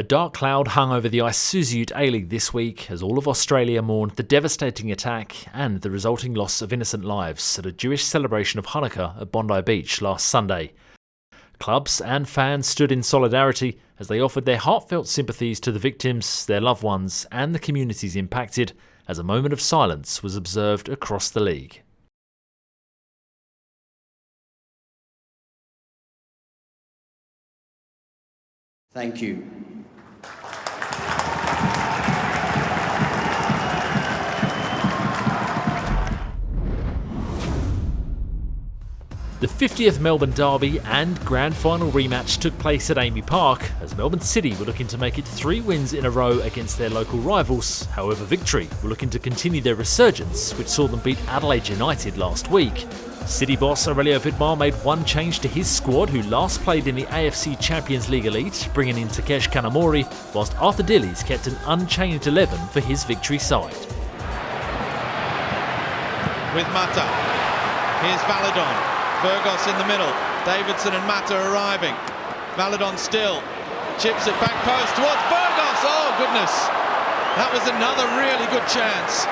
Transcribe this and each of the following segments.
dark cloud hung over the Isuzu UTE A-League this week as all of Australia mourned the devastating attack and the resulting loss of innocent lives at a Jewish celebration of Hanukkah at Bondi Beach last Sunday. Clubs and fans stood in solidarity as they offered their heartfelt sympathies to the victims, their loved ones and the communities impacted as a moment of silence was observed across the league. Thank you. The 50th Melbourne Derby and Grand Final rematch took place at Amy Park as Melbourne City were looking to make it 3 wins in a row against their local rivals. However, Victory were looking to continue their resurgence, which saw them beat Adelaide United last week. City boss Aurelio Vidmar made one change to his squad, who last played in the AFC Champions League Elite, bringing in Takesh Kanamori, whilst Arthur Dillies kept an unchanged 11 for his Victory side. With Mata, here's Valadon. Virgos in the middle, Davidson and Mata arriving. Valadon still, chips it back post towards Virgos. Oh goodness, that was another really good chance.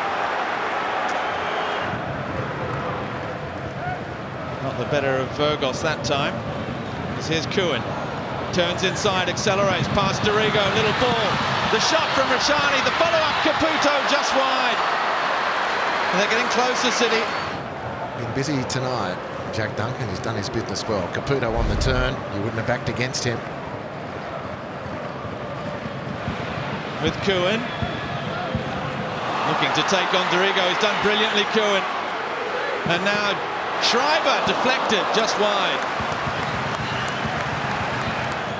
Not the better of Virgos that time. As here's Kuhn, turns inside, accelerates past Dorigo, little ball. The shot from Rashani, the follow-up, Caputo just wide. And they're getting closer, City. Been busy tonight. Jack Duncan has done his business well. Caputo on the turn, you wouldn't have backed against him. With Kuhn, looking to take on Dorigo, he's done brilliantly, Kuhn. And now Schreiber deflected just wide.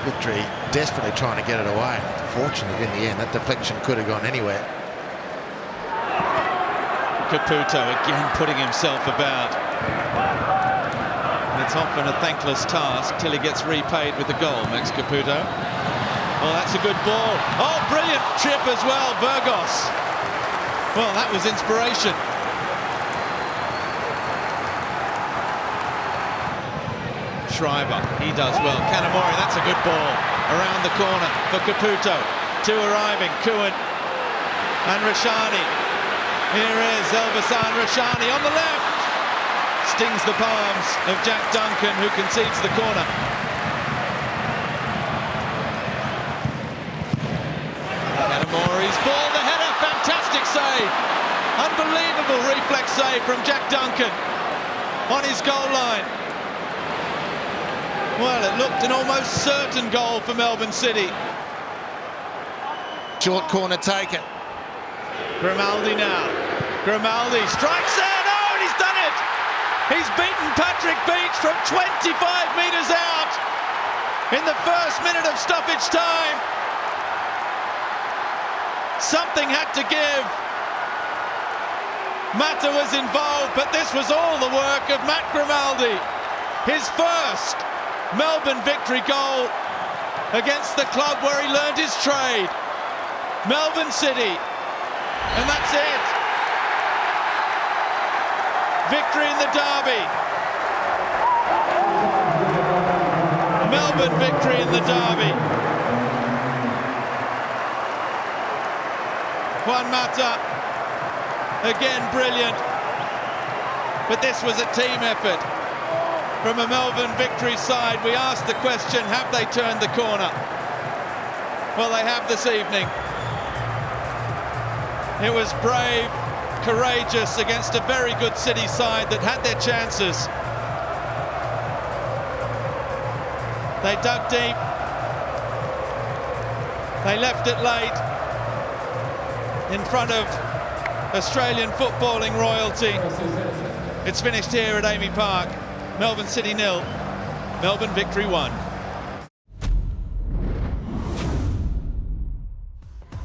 Victory desperately trying to get it away. Fortunately in the end, that deflection could have gone anywhere. Caputo again putting himself about. It's often a thankless task till he gets repaid with the goal, Max Caputo. Oh, that's a good ball. Oh, brilliant chip as well, Virgos. Well, that was inspiration. Schreiber, he does well. Kanamori, that's a good ball. Around the corner for Caputo. 2 arriving, Kuhn and Rashani. Here is Elbasan Rashani on the left. Stings the palms of Jack Duncan, who concedes the corner. Kanamori's ball, the header, fantastic save. Unbelievable reflex save from Jack Duncan on his goal line. Well, it looked an almost certain goal for Melbourne City. Short corner taken. Grimaldi now. Grimaldi strikes it. Oh, and he's done it. He's beaten Patrick Beach from 25 metres out in the first minute of stoppage time. Something had to give. Mata was involved, but this was all the work of Matt Grimaldi. His first Melbourne Victory goal against the club where he learned his trade. Melbourne City. And that's it. Victory in the derby. Melbourne victory in the derby. Juan Mata, again brilliant. But this was a team effort from a Melbourne Victory side. We asked the question, have they turned the corner? Well, they have this evening. It was brave, courageous against a very good City side that had their chances. They dug deep. They left it late in front of Australian footballing royalty. It's finished here at Amy Park. Melbourne City 0, Melbourne Victory 1.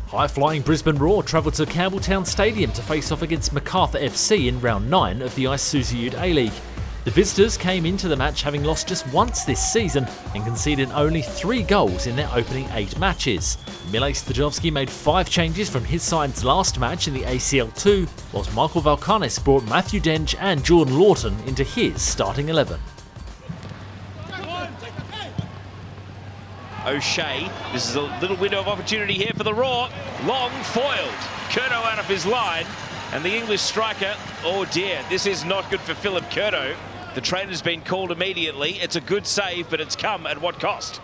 High-flying Brisbane Roar travelled to Campbelltown Stadium to face off against Macarthur FC in round 9 of the Isuzu UTE A-League. The visitors came into the match having lost just once this season and conceded only 3 goals in their opening 8 matches. Milej Stajovski made 5 changes from his side's last match in the ACL2, whilst Michael Valkanis brought Matthew Dench and Jordan Lawton into his starting 11. O'Shea. This is a little window of opportunity here for the Raw. Long foiled. Curto out of his line. And the English striker, oh dear, this is not good for Philip Curto. The trainer's been called immediately. It's a good save, but it's come at what cost?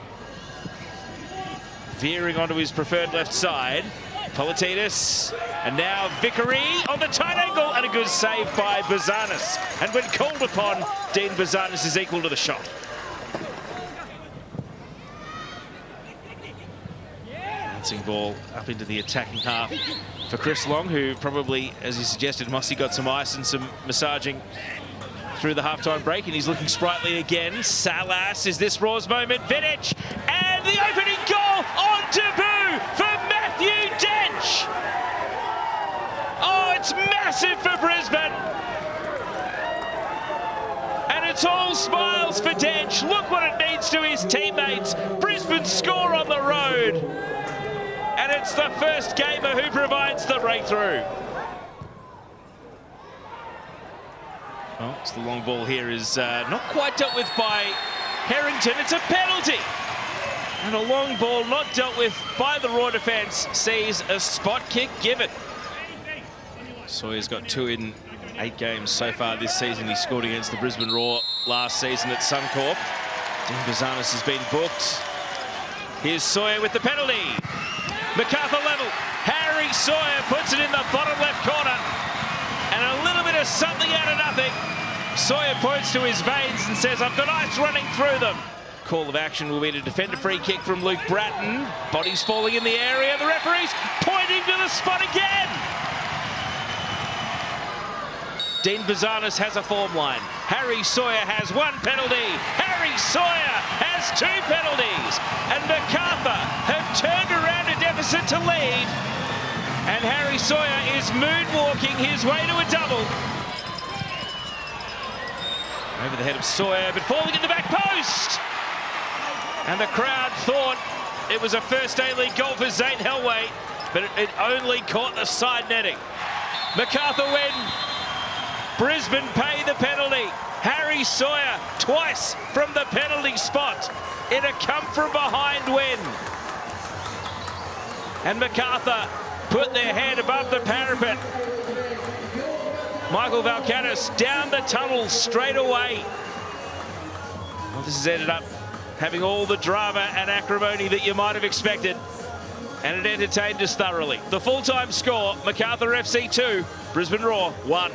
Veering onto his preferred left side. Politidis, and now Vickery on the tight angle, and a good save by Bazanis. And when called upon, Dean Bazanis is equal to the shot. Bouncing ball up into the attacking half for Chris Long, who probably, as he suggested, Mossy got some ice and some massaging through the halftime break, and he's looking sprightly again. Salas, is this Raw's moment? Vidic, and the opening goal on debut for Matthew Dench. Oh, it's massive for Brisbane. And it's all smiles for Dench. Look what it means to his teammates. Brisbane score on the road. And it's the first gamer who provides the breakthrough. Oh, so the long ball here is not quite dealt with by Harrington. It's a penalty. And a long ball not dealt with by the Raw defence sees a spot kick given. Sawyer's got 2 in 8 games so far this season. He scored against the Brisbane Raw last season at Suncorp. Dean Bazanis has been booked. Here's Sawyer with the penalty. MacArthur level. Harry Sawyer puts it in the bottom left corner. And a little bit of something out of nothing. Sawyer points to his veins and says, I've got ice running through them. Call of action will be to defend a free kick from Luke Bratton. Bodies falling in the area. The referee's pointing to the spot again. Dean Bazanis has a form line. Harry Sawyer has 1 penalty. Harry Sawyer has 2 penalties. And MacArthur have turned around a deficit to lead. And Harry Sawyer is moonwalking his way to a double. Over the head of Sawyer, but falling in the back post. And the crowd thought it was a first A-League goal for Zane Helway, but it only caught the side netting. MacArthur win. Brisbane pay the penalty. Harry Sawyer twice from the penalty spot in a come-from-behind win. And MacArthur put their head above the parapet. Michael Valkanis down the tunnel straight away. Well, this has ended up having all the drama and acrimony that you might have expected. And it entertained us thoroughly. The full-time score, MacArthur FC 2, Brisbane Raw 1.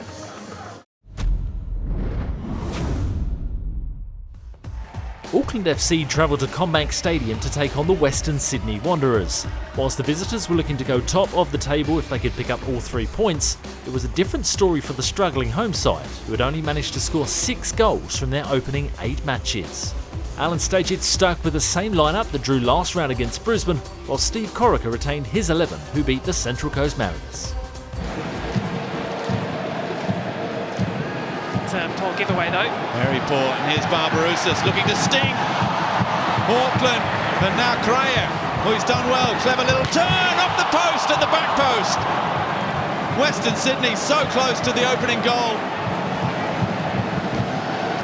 Auckland FC travelled to CommBank Stadium to take on the Western Sydney Wanderers. Whilst the visitors were looking to go top of the table if they could pick up all 3 points, it was a different story for the struggling home side, who had only managed to score 6 goals from their opening 8 matches. Alan Stajcic stuck with the same lineup that drew last round against Brisbane, while Steve Corica retained his 11, who beat the Central Coast Mariners. Poor giveaway though. Very poor, and here's Barbarouses looking to sting. Auckland, and now Kraev, who's done well. Clever little turn off the post at the back post. Western Sydney so close to the opening goal.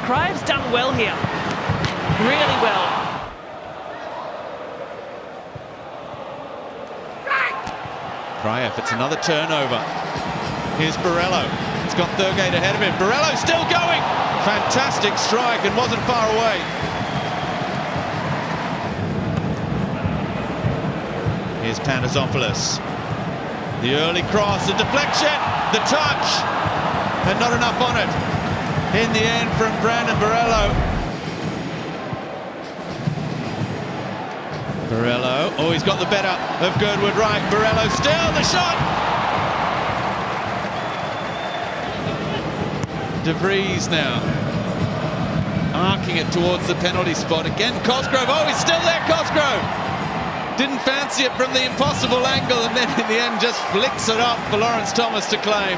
Kraev's done well here. Really well. Kraev, it's another turnover. Here's Borello. He's got Thurgate ahead of him. Borello still going. Fantastic strike and wasn't far away. Here's Panazopoulos. The early cross, the deflection, the touch, and not enough on it. In the end from Brandon Borello. Borello, oh, he's got the better of Girdwood Wright. Borello still, the shot! De Vries now, arcing it towards the penalty spot. Again, Cosgrove, oh, he's still there, Cosgrove! Didn't fancy it from the impossible angle, and then in the end just flicks it up for Lawrence Thomas to claim.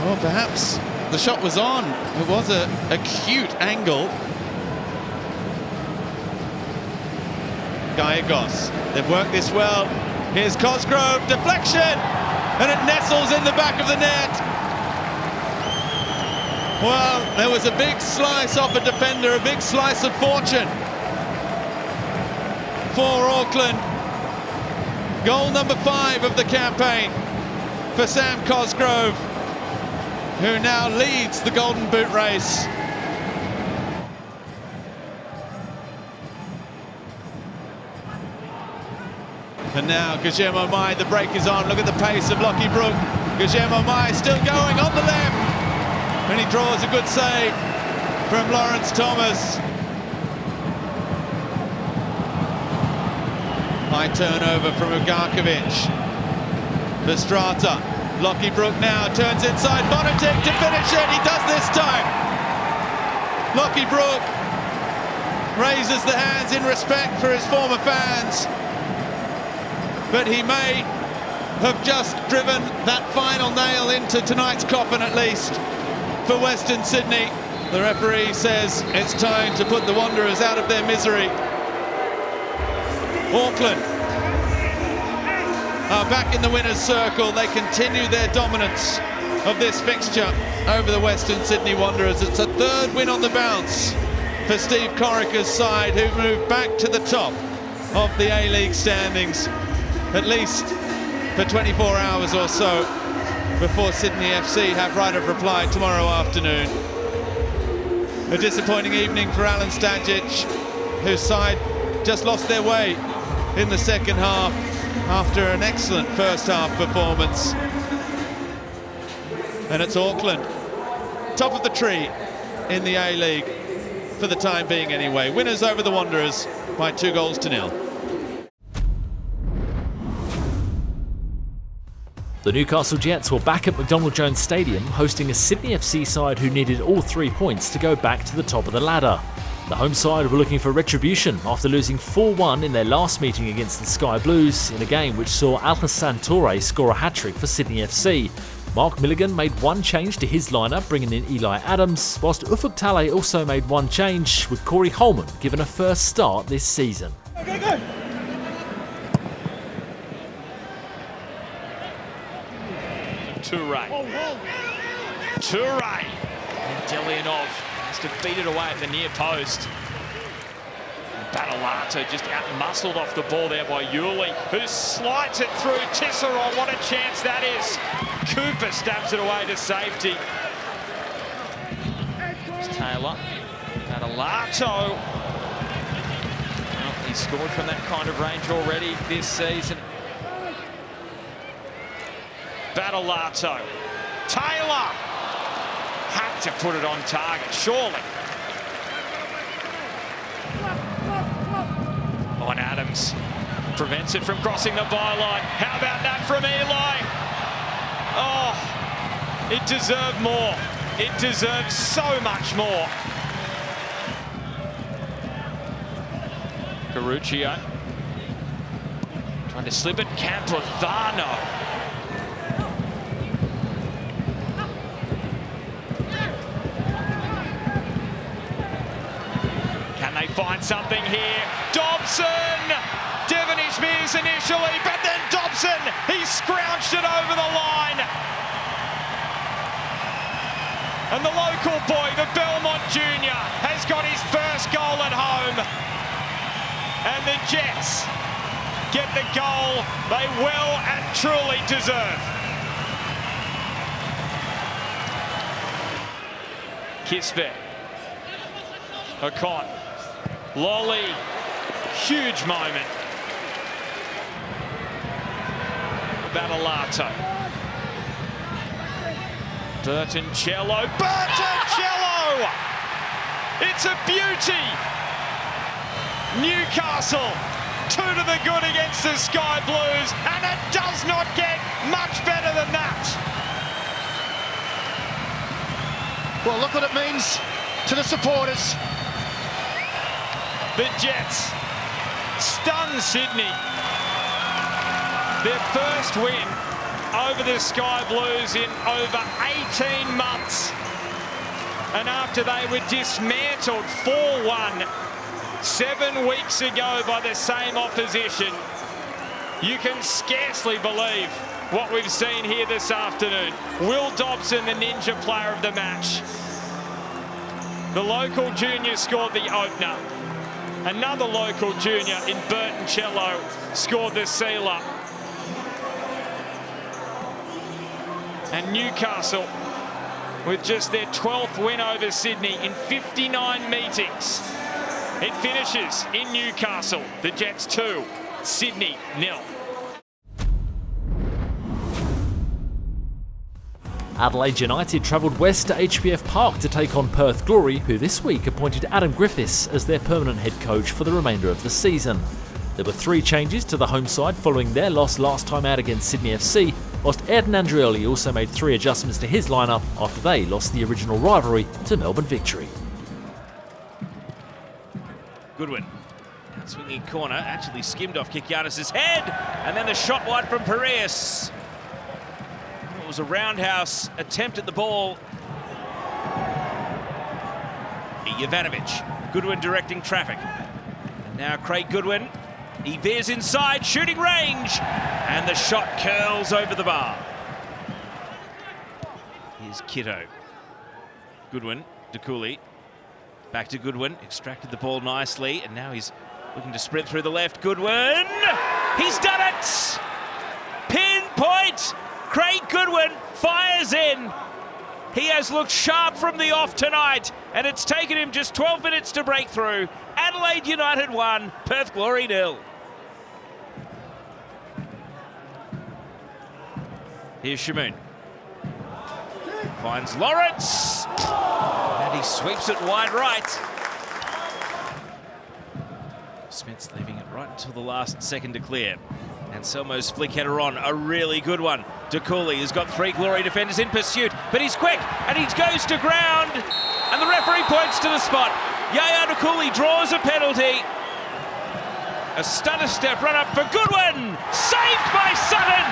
Well, perhaps the shot was on. It was a acute angle. Gallegos, they've worked this well. Here's Cosgrove, deflection, and it nestles in the back of the net. Well, there was a big slice off a defender, a big slice of fortune. for Auckland. Goal number 5 of the campaign for Sam Cosgrove, who now leads the Golden Boot race. And now Guillermo Mai, the break is on. Look at the pace of Lockie Brook. Guillermo Mai still going on the left. And he draws a good save from Lawrence Thomas. High turnover from Ugarkovic. Verstrata. Lockie Brook now turns inside. Bonatic to finish it. He does this time. Lockie Brook raises the hands in respect for his former fans. But he may have just driven that final nail into tonight's coffin, at least, for Western Sydney. The referee says it's time to put the Wanderers out of their misery. Auckland are back in the winner's circle. They continue their dominance of this fixture over the Western Sydney Wanderers. It's a 3rd win on the bounce for Steve Corica's side, who moved back to the top of the A-League standings, at least for 24 hours or so before Sydney FC have right of reply tomorrow afternoon. A disappointing evening for Alan Stajic, whose side just lost their way in the second half after an excellent first half performance. And it's Auckland, top of the tree in the A-League for the time being anyway. Winners over the Wanderers by 2-0. The Newcastle Jets were back at McDonald Jones Stadium hosting a Sydney FC side who needed all 3 points to go back to the top of the ladder. The home side were looking for retribution after losing 4-1 in their last meeting against the Sky Blues in a game which saw Alhassan Toure score a hat-trick for Sydney FC. Mark Milligan made one change to his lineup, bringing in Eli Adams, whilst Ufuk Talay also made one change, with Corey Holman given a first start this season. Go. Toure. And Delianov has to beat it away at the near post. Badalato just out-muscled off the ball there by Yuli, who slides it through Tisserand. What a chance that is. Cooper stabs it away to safety. It's Taylor. Badalato. Well, he's scored from that kind of range already this season. Badalato. Taylor had to put it on target, surely. On Adams, prevents it from crossing the byline. How about that from Eli? Oh, it deserved more. It deserves so much more. Caruccio trying to slip it. Campuzano. They find something here. Dobson! Devonish Mears initially, but then Dobson, he scrounched it over the line. And the local boy, the Belmont Junior, has got his first goal at home. And the Jets get the goal they well and truly deserve. Kisbeh. Ocon. Lolly, huge moment. Badalato. Bertoncello. It's a beauty. Newcastle, 2 to the good against the Sky Blues, and it does not get much better than that. Well, look what it means to the supporters. The Jets stun Sydney. Their first win over the Sky Blues in over 18 months. And after they were dismantled 4-1 7 weeks ago by the same opposition, you can scarcely believe what we've seen here this afternoon. Will Dobson, the ninja player of the match. The local junior scored the opener. Another local junior in Burton Cello scored the sealer. And Newcastle, with just their 12th win over Sydney in 59 meetings. It finishes in Newcastle. The Jets 2, Sydney 0. Adelaide United travelled west to HBF Park to take on Perth Glory, who this week appointed Adam Griffiths as their permanent head coach for the remainder of the season. There were 3 changes to the home side following their loss last time out against Sydney FC, whilst Ayrton Andrioli also made 3 adjustments to his lineup after they lost the original rivalry to Melbourne Victory. Goodwin, swinging corner, actually skimmed off Kikianis' head, and then the shot wide from Piraeus. It was a roundhouse attempt at the ball. Jovanovic, Goodwin directing traffic. And now Craig Goodwin, he veers inside, shooting range, and the shot curls over the bar. Here's Kitto. Goodwin, DeCooley, back to Goodwin, extracted the ball nicely, and now he's looking to sprint through the left. Goodwin, he's done it! Pinpoint! Craig Goodwin fires in. He has looked sharp from the off tonight, and it's taken him just 12 minutes to break through. Adelaide United 1, Perth Glory 0. Here's Shamoon. Finds Lawrence, and he sweeps it wide right. Smith's leaving it right until the last second to clear. Anselmo's flick header on, a really good one. DeCooley has got 3 Glory defenders in pursuit, but he's quick, and he goes to ground, and the referee points to the spot. Yaya DeCooley draws a penalty. A stutter step run up for Goodwin, saved by Sutton!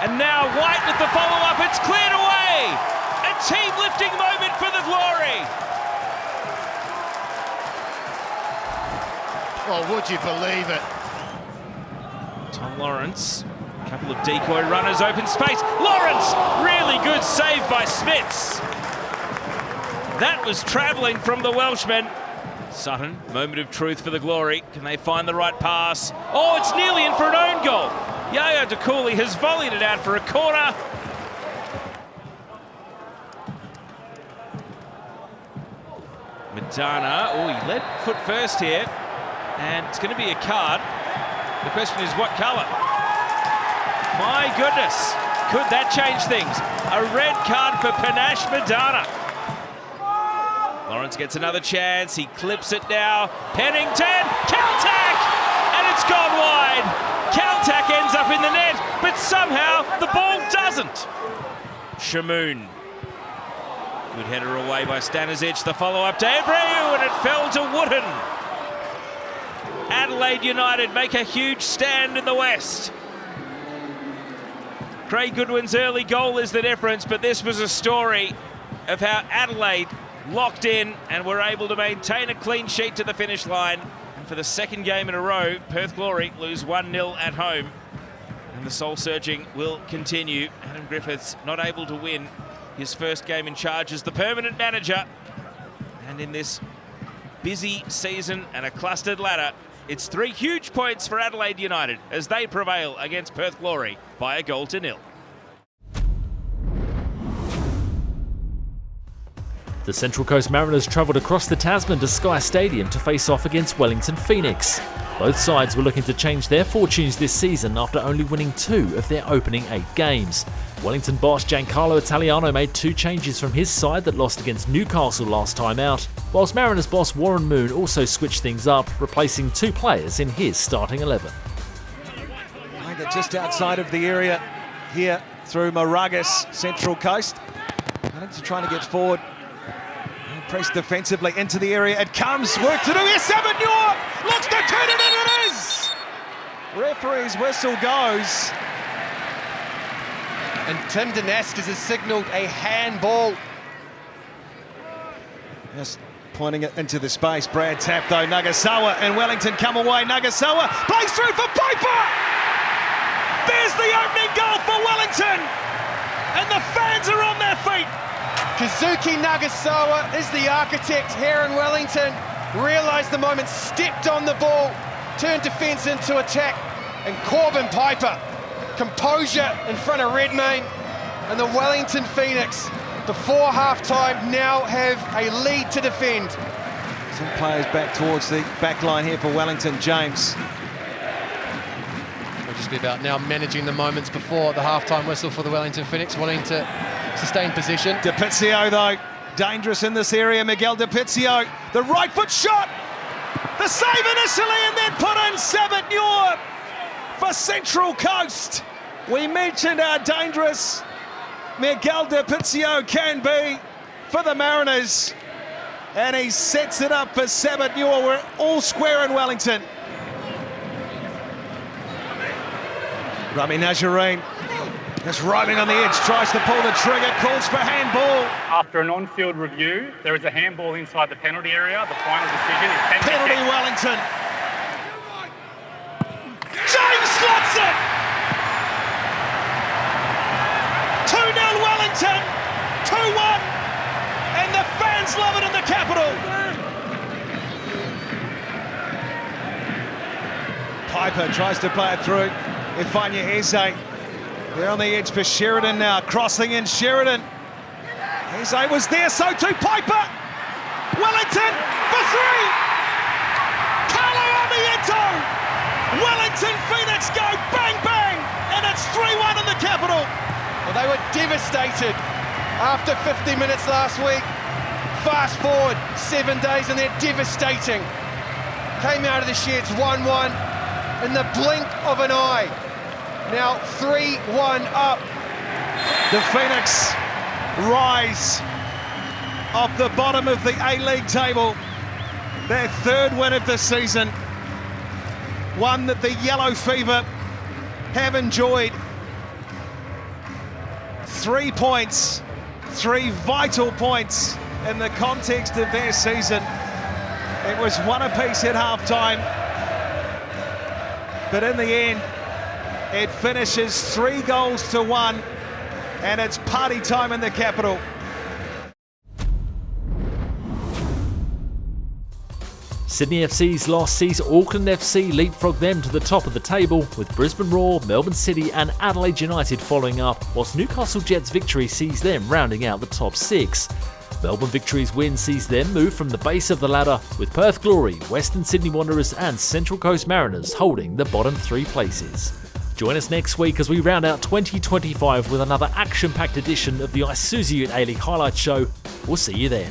And now White with the follow-up, it's cleared away! A team-lifting moment for the Glory! Well, would you believe it? Tom Lawrence, a couple of decoy runners, open space. Lawrence, really good save by Smiths. That was travelling from the Welshman. Sutton, moment of truth for the Glory. Can they find the right pass? Oh, it's nearly in for an own goal. Yaya DeCooley has volleyed it out for a corner. Madana, oh, he led foot first here. And it's going to be a card. The question is, what colour? My goodness, could that change things? A red card for Panache Madana. Lawrence gets another chance. He clips it now. Pennington, Caltac, and it's gone wide. Caltac ends up in the net, but somehow the ball doesn't. Shamoon. Good header away by Stanisic. The follow-up to Abreu, and it fell to Wooden. Adelaide United make a huge stand in the West. Craig Goodwin's early goal is the difference, but this was a story of how Adelaide locked in and were able to maintain a clean sheet to the finish line. And for the second game in a row, Perth Glory lose 1-0 at home. And the soul-searching will continue. Adam Griffiths not able to win his first game in charge as the permanent manager. And in this busy season and a clustered ladder, it's 3 huge points for Adelaide United as they prevail against Perth Glory by 1-0. The Central Coast Mariners travelled across the Tasman to Sky Stadium to face off against Wellington Phoenix. Both sides were looking to change their fortunes this season after only winning 2 of their opening 8 games. Wellington boss Giancarlo Italiano made 2 changes from his side that lost against Newcastle last time out, whilst Mariners boss Warren Moon also switched things up, replacing 2 players in his starting 11. Just outside of the area here through Moragas, Central Coast. Wellington trying to get forward. Press defensively into the area. It comes. Work to do here. Savignon looks to turn it in. It is! Referee's whistle goes. And Tim Danaskas has signalled a handball. Just pointing it into the space. Brad tap though. Nagasawa and Wellington come away. Nagasawa plays through for Piper. There's the opening goal for Wellington. And the fans are on their feet. Kazuki Nagasawa is the architect here in Wellington. realised the moment, stepped on the ball, turned defence into attack, and Corbin Piper, composure in front of Redmayne, and the Wellington Phoenix, before half-time, now have a lead to defend. Some players back towards the back line here for Wellington. James. It'll just be about now managing the moments before the half-time whistle for the Wellington Phoenix, wanting to sustain possession. De Pizio, though, dangerous in this area. Miguel De Pizio, the right foot shot, the save initially, and then put in Sabat Noor for Central Coast. We mentioned how dangerous Miguel De Pizio can be for the Mariners, and he sets it up for Sabat Noor. We're all square in Wellington. Rami Najareen just roaming on the edge, tries to pull the trigger, calls for handball. After an on-field review, there is a handball inside the penalty area. The final decision is 10 penalty Wellington. James slots it! 2-0 Wellington, 2-1, and the fans love it in the capital. Piper tries to play it through. Ifanya Eze, they're on the edge for Sheridan now, crossing in Sheridan. Eze was there, so too Piper. Wellington for three. Carlo Amiento. Wellington Phoenix go bang bang, and it's 3-1 in the capital. Well, they were devastated after 50 minutes last week. Fast forward 7 days and they're devastating. Came out of the sheds 1-1 in the blink of an eye. Now 3-1 up. The Phoenix rise off the bottom of the A-League table. Their third win of the season. One that the Yellow Fever have enjoyed. 3 points, 3 vital points in the context of their season. It was one apiece at half-time, but in the end, it finishes 3-1, and it's party time in the capital. Sydney FC's loss sees Auckland FC leapfrog them to the top of the table, with Brisbane Roar, Melbourne City and Adelaide United following up, whilst Newcastle Jets' victory sees them rounding out the top 6. Melbourne Victory's win sees them move from the base of the ladder, with Perth Glory, Western Sydney Wanderers and Central Coast Mariners holding the bottom 3 places. Join us next week as we round out 2025 with another action-packed edition of the Isuzu UTE A-League highlights show. We'll see you there.